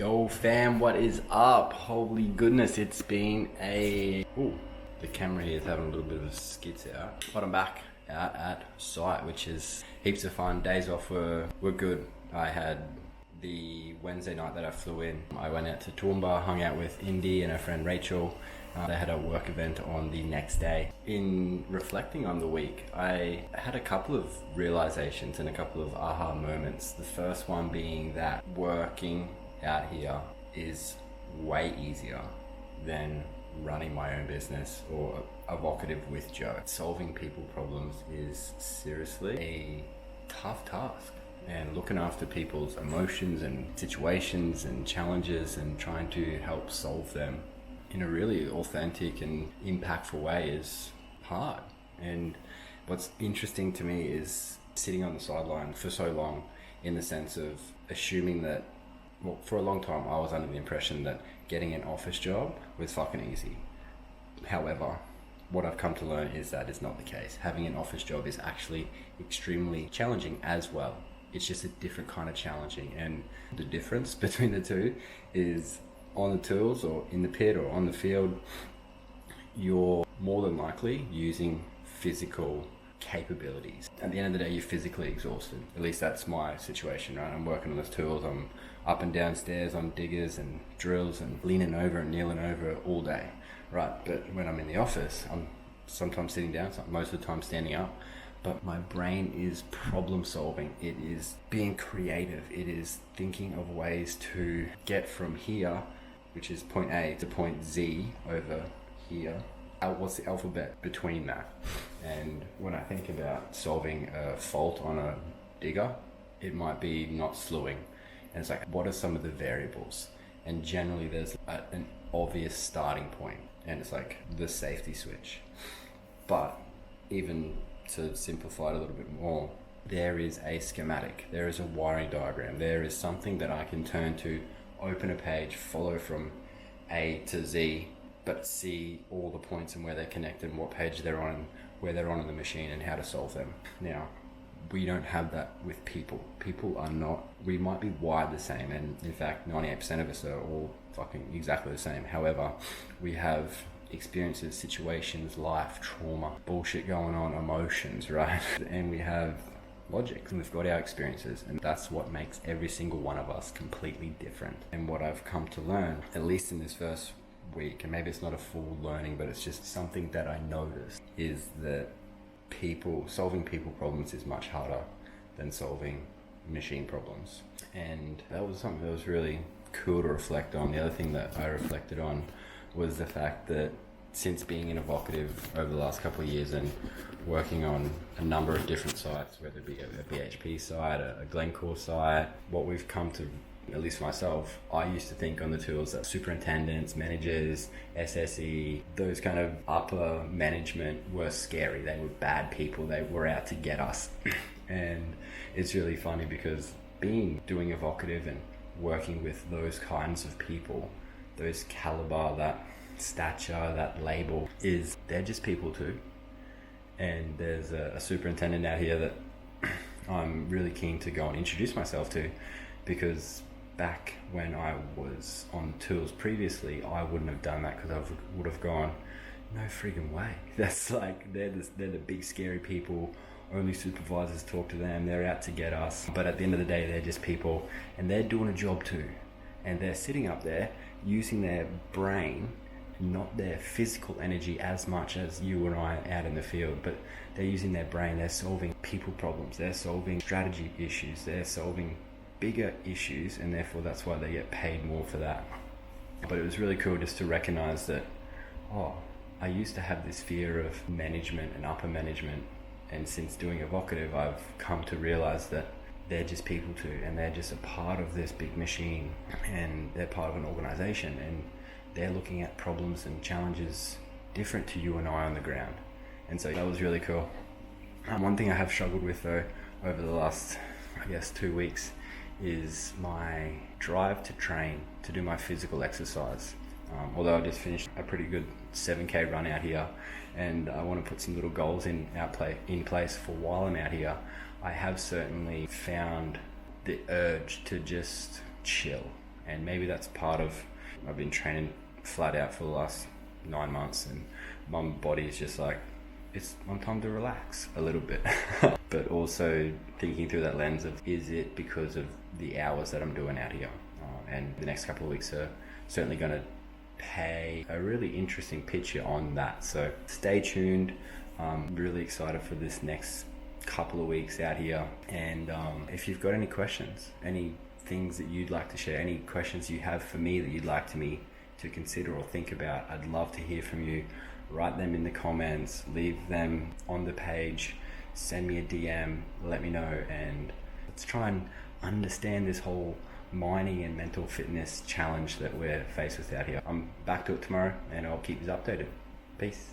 Yo fam, what is up? Holy goodness, it's been the camera here is having a little bit of a skits out. But I'm back out at site, which is heaps of fun. Days off were good. I had the Wednesday night that I flew in. I went out to Toowoomba, hung out with Indy and her friend Rachel. They had a work event on the next day. In reflecting on the week, I had a couple of realizations and a couple of aha moments. The first one being that working out here is way easier than running my own business or evocative with Joe. Solving people problems is seriously a tough task. And looking after people's emotions and situations and challenges and trying to help solve them in a really authentic and impactful way is hard. And what's interesting to me is sitting on the sideline for so long, in the sense of assuming that, well, for a long time I was under the impression that getting an office job was fucking easy. However, what I've come to learn is that it's not the case. Having an office job is actually extremely challenging as well. It's just a different kind of challenging, and the difference between the two is on the tools or in the pit or on the field, you're more than likely using physical capabilities. At the end of the day, you're physically exhausted. At least that's my situation, right? I'm working on those tools, I'm up and down stairs on diggers and drills and leaning over and kneeling over all day, right? But when I'm in the office, I'm sometimes sitting down, most of the time standing up. But my brain is problem solving. It is being creative. It is thinking of ways to get from here, which is point A, to point Z over here. What's the alphabet between that? And when I think about solving a fault on a digger, it might be not slewing. And it's like, what are some of the variables? And generally there's an obvious starting point, and it's like the safety switch. But even to simplify it a little bit more, there is a schematic, there is a wiring diagram, there is something that I can turn to, open a page, follow from A to Z, but see all the points and where they're connected and what page they're on, where they're on in the machine and how to solve them. Now, we don't have that with people. People are not, we might be wired the same, and in fact 98% of us are all fucking exactly the same. However, we have experiences, situations, life, trauma, bullshit going on, emotions, right? And we have logic, and we've got our experiences, and that's what makes every single one of us completely different. And what I've come to learn, at least in this first week, and maybe it's not a full learning, but it's just something that I noticed, is that solving people problems is much harder than solving machine problems. And that was something that was really cool to reflect on. The other thing that I reflected on was the fact that since being an evocative over the last couple of years and working on a number of different sites, whether it be a BHP site, a Glencore site, what we've come to, at least for myself, I used to think on the tools that superintendents, managers, SSE, those kind of upper management were scary. They were bad people. They were out to get us. And it's really funny because doing evocative and working with those kinds of people, those caliber, that stature, that label, they're just people too. And there's a superintendent out here that I'm really keen to go and introduce myself to, because back when I was on tools previously, I wouldn't have done that, because I would have gone, no friggin' way. That's like, they're the big scary people, only supervisors talk to them, they're out to get us. But at the end of the day, they're just people, and they're doing a job too. And they're sitting up there using their brain, not their physical energy as much as you and I out in the field, but they're using their brain. They're solving people problems, they're solving strategy issues, they're solving bigger issues, and therefore that's why they get paid more for that. But it was really cool just to recognize that, I used to have this fear of management and upper management, and since doing evocative, I've come to realize that they're just people too, and they're just a part of this big machine, and they're part of an organization, and they're looking at problems and challenges different to you and I on the ground. And so that was really cool. One thing I have struggled with though over the last, 2 weeks is my drive to train, to do my physical exercise. Although I just finished a pretty good 7K run out here, and I want to put some little goals in place for while I'm out here. I have certainly found the urge to just chill. And maybe that's part of, I've been training flat out for the last 9 months, and my body is just like, it's one time to relax a little bit. But also thinking through that lens of, is it because of the hours that I'm doing out here? And the next couple of weeks are certainly going to pay a really interesting picture on that. So stay tuned. I'm really excited for this next couple of weeks out here. And if you've got any questions, any things that you'd like to share, any questions you have for me that you'd like me to consider or think about, I'd love to hear from you. Write them in the comments, leave them on the page, send me a DM, let me know, and let's try and understand this whole mining and mental fitness challenge that we're faced with out here. I'm back to it tomorrow, and I'll keep you updated. Peace.